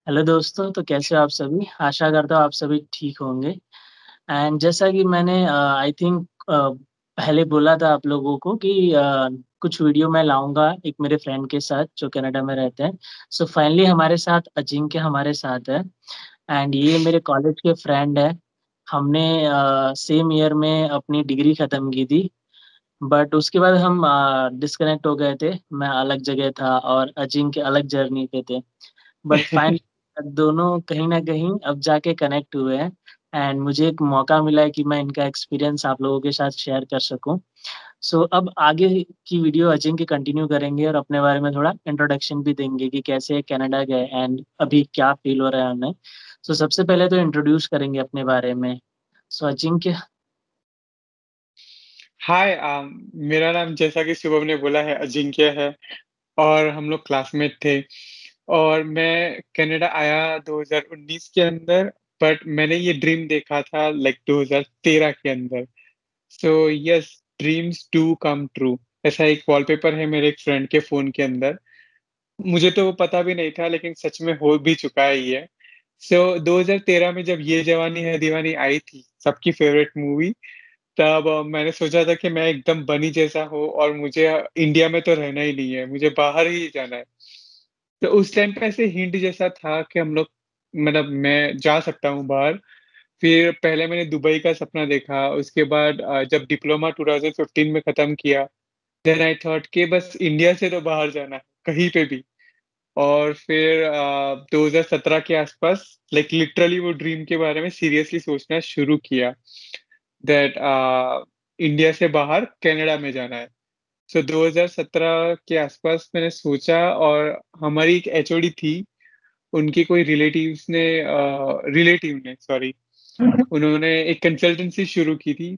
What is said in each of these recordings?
Hello दोस्तों, तो कैसे हो आप सभी? आशा करता हूँ आप सभी ठीक होंगे। एंड जैसा कि मैंने आई थिंक पहले बोला था आप लोगों को कि कुछ वीडियो मैं लाऊँगा एक मेरे फ्रेंड के साथ जो कनाडा में रहते हैं। सो फाइनली हमारे साथ अजिंक्य हमारे साथ है एंड ये मेरे कॉलेज के फ्रेंड हैं। हमने सेम ईयर में अपनी डिग्री खत्म की थी, बट उसके बाद हम डिस्कनेक्ट हो गए थे। मैं अलग जगह था और अजिंक्य अलग जर्नी पे थे। बट फाइन दोनों कहीं न कहीं अब जाके कनेक्ट हुए हैं एंड मुझे एक मौका मिला है कि मैं इनका एक्सपीरियंस आप लोगों के साथ शेयर कर सकूँ। सो अब आगे की वीडियो अजिंक्य कंटिन्यू करेंगे और अपने बारे में थोड़ा इंट्रोडक्शन भी देंगे कि कैसे कनाडा गए एंड अभी क्या फ़ील हो रहा है उन्हें। सो सबसे पहले तो इंट्रोड्यूस करेंगे अपने बारे में। सो अजिंक्य। हाय मेरा नाम जैसा कि शुभम ने बोला है अजिंक्य है और हम लोग क्लासमेट थे और मैं कनाडा आया 2019 के अंदर। बट मैंने ये ड्रीम देखा था लाइक 2013 के अंदर। So yes, dreams do come true. ऐसा एक वॉलपेपर है मेरे एक फ्रेंड के फोन के अंदर। मुझे तो वो पता भी नहीं था लेकिन सच में हो भी चुका है ये। सो 2013 में जब ये जवानी है दीवानी आई थी, सबकी फेवरेट मूवी, तब मैंने सोचा था कि मैं एकदम बनी जैसा हूँ और मुझे इंडिया में तो रहना ही नहीं है, मुझे बाहर ही जाना है। तो उस टाइम पे ऐसे हिंट जैसा था कि हम लोग, मतलब मैं जा सकता हूँ बाहर। फिर पहले मैंने दुबई का सपना देखा, उसके बाद जब डिप्लोमा 2015 में खत्म किया, देन आई थॉट कि बस इंडिया से तो बाहर जाना है कहीं पे भी। और फिर 2017 के आसपास लाइक लिटरली वो ड्रीम के बारे में सीरियसली सोचना शुरू किया, दैट इंडिया से बाहर कनाडा में जाना है। सो 2017 के आसपास मैंने सोचा, और हमारी एक एचओडी थी, उनके कोई रिलेटिव ने सॉरी, उन्होंने एक कंसल्टेंसी शुरू की थी।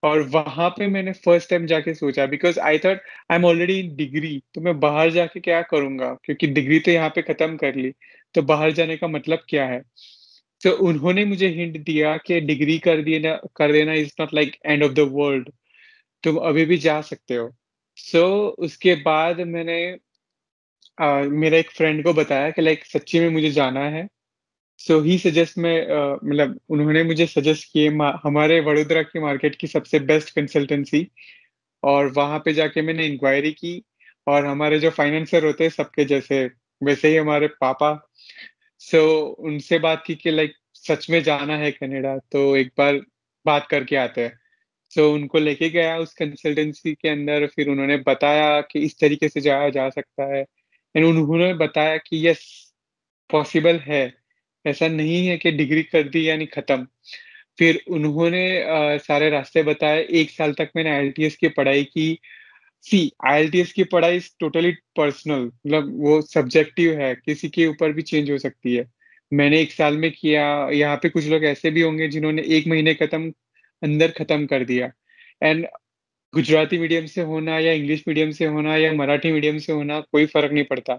और वहां पे मैंने फर्स्ट टाइम जाके सोचा, because I thought I am already in degree, तो मैं बाहर जाके क्या करूंगा, क्योंकि डिग्री तो यहाँ पे खत्म कर ली, तो बाहर जाने का मतलब क्या है। तो उन्होंने मुझे हिंट दिया कि डिग्री कर देना is not like end of the world, तुम अभी भी जा सकते हो। सो उसके बाद मैंने मेरा एक फ्रेंड को बताया कि लाइक सच्ची में मुझे जाना है। सो ही सजेस्ट में मतलब उन्होंने मुझे सजेस्ट किए हमारे वडोदरा की मार्केट की सबसे बेस्ट कंसल्टेंसी। और वहां पे जाके मैंने इंक्वायरी की, और हमारे जो फाइनेंसर होते हैं सबके जैसे, वैसे ही हमारे पापा। सो उनसे बात की कि लाइक सच में जाना है कनाडा, तो एक बार बात करके आते हैं। सो उनको लेके गया उस कंसल्टेंसी के अंदर, फिर उन्होंने बताया कि इस तरीके से जाया जा सकता है, एंड उन्होंने बताया कि यस, पॉसिबल है। ऐसा नहीं है कि डिग्री कर दी यानी खत्म। फिर उन्होंने सारे रास्ते बताए। 1 साल तक मैंने आईएलटीएस की पढ़ाई की। सी, आईएलटीएस की पढ़ाई इज टोटली पर्सनल, मतलब वो सब्जेक्टिव है, किसी के ऊपर भी चेंज हो सकती है। मैंने 1 साल में किया। यहाँ पे कुछ लोग ऐसे भी होंगे जिन्होंने 1 महीने अंदर खत्म कर दिया। एंड गुजराती मीडियम से होना या इंग्लिश मीडियम से होना या मराठी मीडियम से होना, कोई फर्क नहीं पड़ता।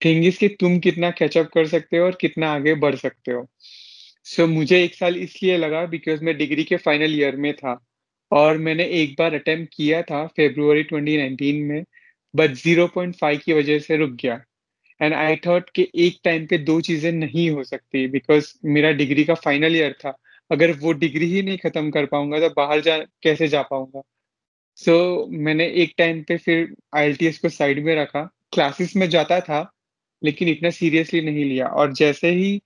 थिंग इज कि तुम कितना कैचअप कर सकते हो और कितना आगे बढ़ सकते हो। सो मुझे 1 साल इसलिए लगा बिकॉज मैं डिग्री के फाइनल ईयर में था, और मैंने एक बार अटेम्प्ट किया था फरवरी 2019 में, बट 0.5 की वजह से रुक गया। एंड आई थॉट कि एक टाइम पे दो चीजें नहीं हो सकती, बिकॉज मेरा डिग्री का फाइनल ईयर था। अगर वो डिग्री ही नहीं खत्म कर पाऊंगा तो बाहर जा कैसे जा पाऊंगा। सो मैंने एक टाइम पे फिर आईएलटीएस को साइड में रखा। क्लासेस में जाता था लेकिन इतना सीरियसली नहीं लिया, और जैसे ही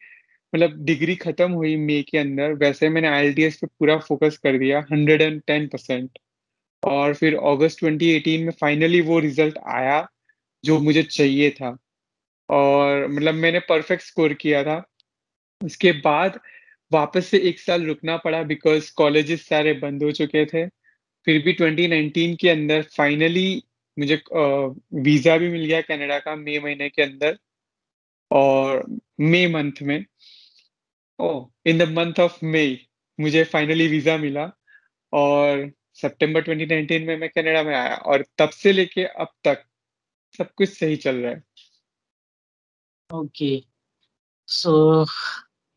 मतलब डिग्री खत्म हुई मई के अंदर, वैसे मैंने आईएलटीएस पे पूरा फोकस कर दिया 110%। और फिर अगस्त 2018 में फाइनली वो रिजल्ट आया जो मुझे चाहिए था, और मतलब मैंने परफेक्ट स्कोर किया था। उसके बाद वापस से 1 साल रुकना पड़ा बिकॉज कॉलेजेस सारे बंद हो चुके थे। फिर भी 2019 के अंदर फाइनली मुझे वीजा भी मिल गया कनाडा का, मई महीने के अंदर। और मई मंथ में, oh, in the month of May मुझे फाइनली वीजा मिला। और सितंबर 2019 में मैं कनाडा में आया, और तब से लेके अब तक सब कुछ सही चल रहा है। ओके। सो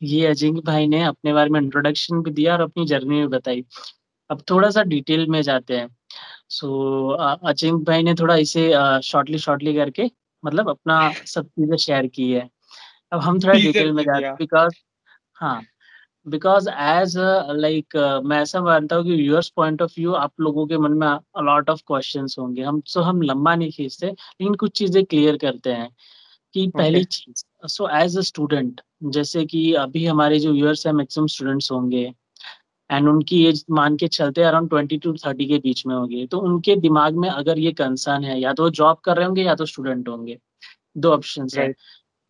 ये अजिंक्य भाई ने अपने बारे में इंट्रोडक्शन भी दिया और अपनी जर्नी भी बताई। अब थोड़ा-सा डिटेल में जाते हैं। सो अचिंक भाई ने थोड़ा इसे शॉर्टली शॉर्टली करके मतलब अपना सब चीज़ें शेयर की है। अब हम थोड़ा टीजर डिटेल में दे जाते दिया। हैं बिकॉज़ हाँ, बिकॉज़ एज़ लाइक मैं ऐसा मानता हूँ कि व्यूअर्स पॉइंट ऑफ व्यू आप लोगों के मन में अ लॉट ऑफ क्वेश्चन्स होंगे। हम लंबा नहीं खींचते, लेकिन कुछ चीज़ें क्लियर करते हैं कि ओके, पहली चीज़ सो एज़ अ स्टूडेंट जैसे कि अभी हमारे जो व्यूअर्स हैं मैक्सिमम स्टूडेंट्स होंगे एंड उनकी एज मान के चलते अराउंड 20 टू 30 के बीच में होगी। तो उनके दिमाग में अगर ये कंसर्न है या तो वो जॉब कर रहे होंगे या तो स्टूडेंट होंगे, 2 ऑप्शंस हैं। राइट,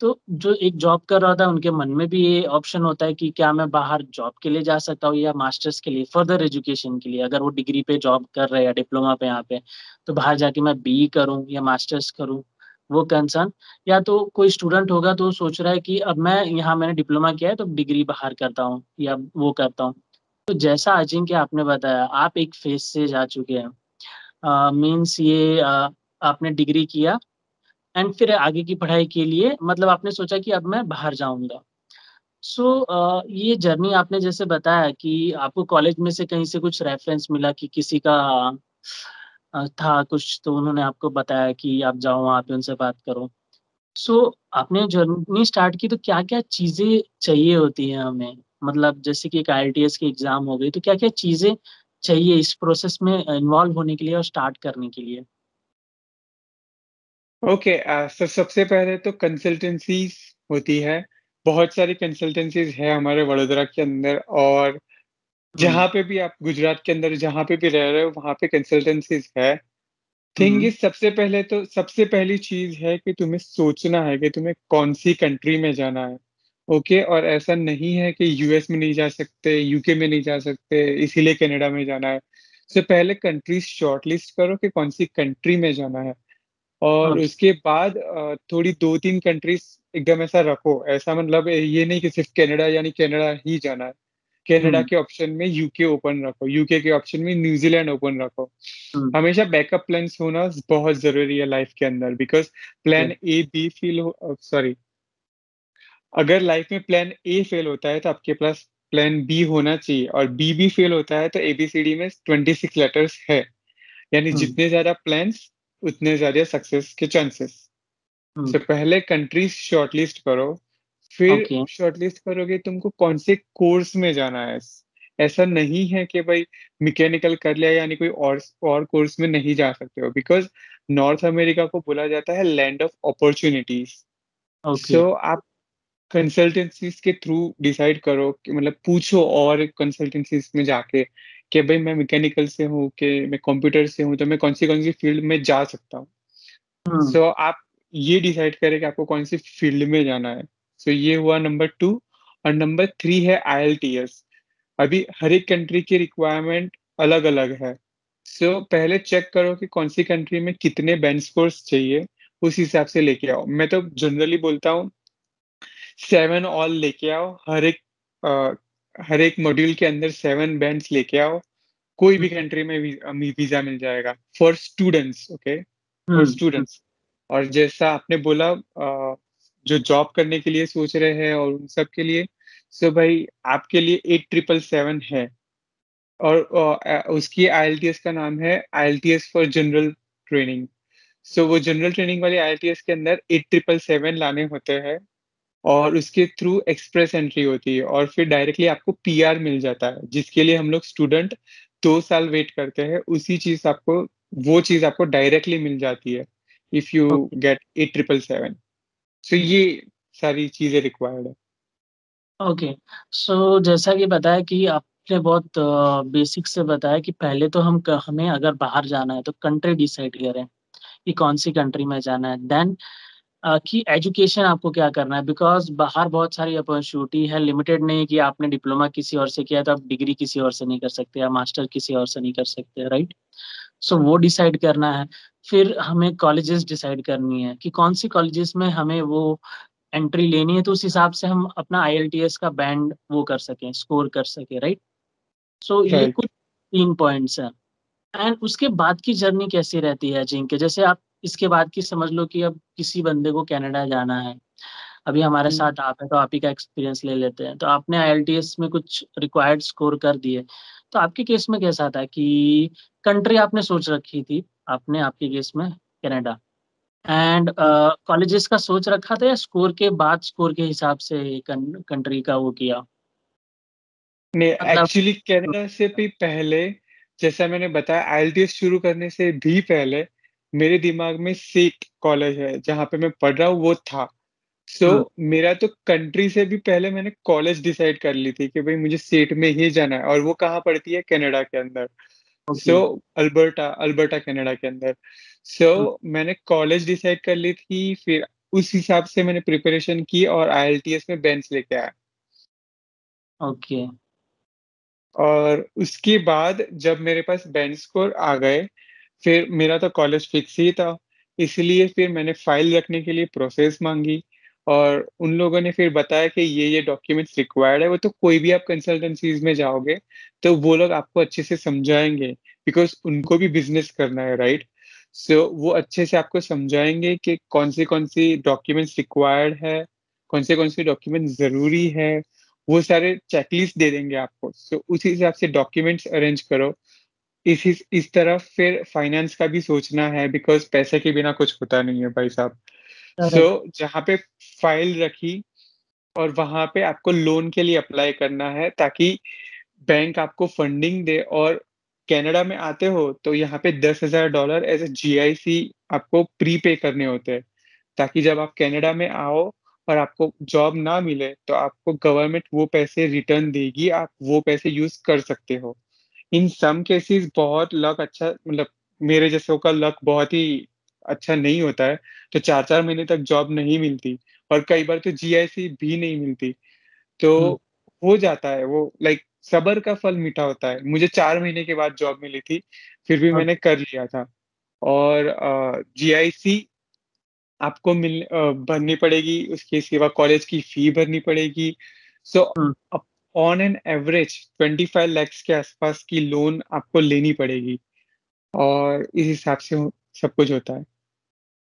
तो जो एक जॉब कर रहा होता है उनके मन में भी ये ऑप्शन होता है कि क्या मैं बाहर जॉब के लिए जा सकता हूँ या मास्टर्स के लिए फर्दर एजुकेशन के लिए अगर वो डिग्री पे जॉब कर रहे हैं या डिप्लोमा पे यहाँ पे, तो बाहर जाके मैं बीई करूँ या मास्टर्स करूँ, वो कंसर्न या तो कोई स्टूडेंट होगा तो वो सोच रहा है कि अब मैं यहाँ मैंने डिप्लोमा किया है तो डिग्री बाहर करता हूँ या वो करता हूँ। तो जैसा अजिंक्य आपने बताया, आप एक फेज़ से जा चुके हैं। मीन्स ये आपने डिग्री किया एंड फिर आगे की पढ़ाई के लिए मतलब आपने सोचा कि अब मैं बाहर जाऊँगा। सो ये जर्नी आपने जैसे बताया कि आपको कॉलेज में से कहीं से कुछ रेफ़रेंस मिला कि किसी का था कुछ तो उन्होंने आपको बताया कि आप जाओ वहाँ पे उनसे बात करो। सो आपने जर्नी स्टार्ट की तो क्या-क्या चीज़ें चाहिए होती हैं हमें? मतलब जैसे कि एक आईएलटीएस की एग्ज़ाम हो गई, तो क्या-क्या चीज़ें चाहिए इस प्रोसेस में इन्वॉल्व होने के लिए और स्टार्ट करने के लिए? ओके, सो सबसे पहले तो कंसल्टेंसीज़ होती है। बहुत सारी कंसल्टेंसीज़ है हमारे वडोदरा के अंदर, और हुँ, जहाँ पे भी आप गुजरात के अंदर जहाँ पे भी रह रहे हो, वहाँ पे कंसल्टेंसीज़ है। थिंग हुँ, इज़, सबसे पहली चीज़ है कि तुम्हें सोचना है कि तुम्हें कौन-सी कंट्री में जाना है, ओके? और ऐसा नहीं है कि यूएस में नहीं जा सकते, यूके में नहीं जा सकते, इसीलिए कनाडा में जाना है। सो पहले कंट्रीज़ शॉर्टलिस्ट करो कि कौन-सी कंट्री में जाना है, और ओके, उसके बाद थोड़ी 2-3 कंट्रीज़ एकदम ऐसा रखो। ऐसा मतलब ये नहीं कि सिर्फ़ कनाडा यानी कनाडा ही जाना है। कनाडा हुँ, के ऑप्शन में यूके ओपन रखो, यूके के ऑप्शन में न्यूज़ीलैंड ओपन रखो। हुँ, हमेशा बैकअप प्लान्स होना बहुत ज़रूरी है लाइफ़ के अंदर, because okay, plan A, B sorry, अगर लाइफ़ में प्लान ए फ़ेल होता है तो आपके पास प्लान बी होना चाहिए, और बी भी फ़ेल होता है तो एबीसीडी में 26 लेटर्स है। यानी हुँ, जितने ज़्यादा प्लान्स उतने ज़्यादा सक्सेस के चांसेस। हुँ, तो पहले कंट्रीज़ शॉर्टलिस्ट करो, फिर ओके, शॉर्टलिस्ट करोगे तुमको कौन से कोर्स में जाना है। ऐसा नहीं है कि भाई मैकेनिकल कर लिया यानी कोई और कोर्स में नहीं जा सकते हो, बिकॉज़ नॉर्थ अमेरिका को बोला जाता है लैंड ऑफ अपॉर्च्युनिटीज़। ओके, सो आप कंसल्टेंसीज़ के थ्रू डिसाइड करो कि मतलब पूछो और कंसल्टेंसीज़ में जाके कि भाई मैं मैकेनिकल से हूँ, कि मैं कंप्यूटर से हूँ, तो मैं कौन-सी-कौन सी फील्ड में जा सकता हूँ। हुँ, सो आप ये डिसाइड करें कि आपको कौन-सी फील्ड में जाना है। सो ये हुआ नंबर 2, और नंबर 3 है आईएलटीएस। अभी हर एक कंट्री की रिक्वायरमेंट अलग-अलग है। सो पहले चेक करो कि कौन-सी कंट्री में कितने बैंड स्कोर्स चाहिए, उस हिसाब से लेके आओ। मैं तो जनरली बोलता हूँ 7 ऑल लेके आओ, अ, हर एक मॉड्यूल के अंदर 7 बैंड्स लेके आओ। कोई हुँ, भी कंट्री में वीज़ा मिल जाएगा for students, okay? For hmm, hmm, students. और जैसा आपने बोला, जो जॉब करने के लिए सोच रहे हैं और उन सब के लिए, सो भाई आपके लिए 8777 है, और उसकी आईएलटीएस का नाम है आईएलटीएस फॉर जनरल ट्रेनिंग। सो वो जनरल ट्रेनिंग वाली आईएलटीएस के अंदर 8777 लाने होते हैं, और उसके थ्रू एक्सप्रेस एंट्री होती है, और फिर डायरेक्टली आपको पीआर मिल जाता है, जिसके लिए हम लोग स्टूडेंट 2 साल वेट करते हैं, वो चीज़ आपको डायरेक्टली मिल जाती है, इफ यू ओके, गेट 8777। सो ये सारी चीज़ें रिक्वायर्ड है। ओके। सो जैसा कि बताया कि आपने बहुत बेसिक से बताया कि पहले तो हमें अगर बाहर जाना है तो कंट्री डिसाइड करें कि कौन-सी कंट्री में जाना है। देन कि एजुकेशन आपको क्या करना है बिकॉज़ बाहर बहुत सारी अपॉर्च्युनिटी है, लिमिटेड नहीं है कि आपने डिप्लोमा किसी और से किया है तो आप डिग्री किसी और से नहीं कर सकते या मास्टर किसी और से नहीं कर सकते, राइट? सो वो डिसाइड करना है। फिर हमें कॉलेजेस डिसाइड करनी है कि कौन-सी कॉलेजेस में हमें वो एंट्री लेनी है, तो उस हिसाब से हम अपना आईएलटीएस का बैंड वो कर सकें, स्कोर कर सकें, राइट? सो ये कुछ राइट। 3 पॉइंट्स हैं। एंड उसके बाद की जर्नी कैसी रहती है अजिंक्य? जैसे आप इसके बाद की समझ लो कि अब किसी बंदे को कनाडा जाना है। अभी हमारे हुँ। साथ आप हैं, तो आप ही का एक्सपीरियंस ले लेते हैं। तो आपने आईएलटीएस में कुछ रिक्वायर्ड स्कोर कर दिए। तो आपके केस में कैसा था कि कंट्री आपने सोच रखी थी, आपने आपके केस में कनाडा। एंड कॉलेजेस का सोच रखा था या स्कोर के बाद स्कोर के हिसाब से कंट्री का वो किया? नहीं, मतलब एक्चुअली कनाडा से भी पहले, जैसा मैंने बताया, आईएलटीएस शुरू करने से भी पहले मेरे दिमाग में सीट कॉलेज है जहाँ पे मैं पढ़ रहा हूँ वो था। सो हुँ, मेरा तो कंट्री से भी पहले मैंने कॉलेज डिसाइड कर ली थी कि भाई मुझे स्टेट में ही जाना है, और वो कहाँ पड़ती है, कनाडा के अंदर। ओके। सो अल्बर्टा अल्बर्टा कनाडा के अंदर। हुँ, मैंने कॉलेज डिसाइड कर ली थी, फिर उस हिसाब से मैंने प्रिपरेशन की और आईएलटीएस में बेंच लेके आया। ओके। और उसके बाद जब मेरे पास बैंड स्कोर आ गए, फिर मेरा तो कॉलेज फिक्स ही था, इसलिए फिर मैंने फाइल रखने के लिए प्रोसेस माँगी, और उन लोगों ने फिर बताया कि ये डॉक्यूमेंट्स रिक्वायर्ड है। वो तो कोई भी आप कंसल्टेंसीज़ में जाओगे, तो वो लोग आपको अच्छे से समझाएँगे, बिकॉज़ उनको भी बिज़नेस करना है, राइट? सो वो अच्छे से आपको समझाएँगे कि कौन सी डॉक्यूमेंट्स रिक्वायर्ड है, कौन से डॉक्यूमेंट ज़रूरी है, वो सारे चेकलिस्ट दे देंगे आपको। सो उस हिसाब से डॉक्यूमेंट्स अरेंज करो। इस तरफ फिर फाइनेंस का भी सोचना है, बिकॉज़ पैसे के बिना कुछ होता नहीं है भाई साहब। So correct. जहाँ पे फाइल रखी, और वहाँ पे आपको लोन के लिए अप्लाई करना है, ताकि बैंक आपको फंडिंग दे। और कनाडा में आते हो तो यहाँ पे $10,000 एज़ अ जीआईसी आपको प्रीपे करने होते हैं, ताकि जब आप कनाडा में आओ और आपको जॉब ना मिले, तो आपको गवर्नमेंट वो पैसे रिटर्न देगी, आप वो पैसे यूज़ कर सकते हो। इन सम केसेस बहुत लक अच्छा, मतलब मेरे जैसों का लक बहुत ही अच्छा नहीं होता है, तो 4-4 महीने तक जॉब नहीं मिलती, और कई बार तो जीआईसी भी नहीं मिलती। तो हुँ, हो जाता है वो, लाइक सब्र का फल मीठा होता है। मुझे 4 महीने के बाद जॉब मिली थी, फिर भी मैंने ओके। कर लिया था। और जीआईसी आपको भरनी पड़ेगी, उसके सिवा कॉलेज की फ़ी भरनी पड़ेगी। So hmm, up on an average 25 lakhs के आसपास की लोन आपको लेनी पड़ेगी, और इस हिसाब से सब कुछ होता है।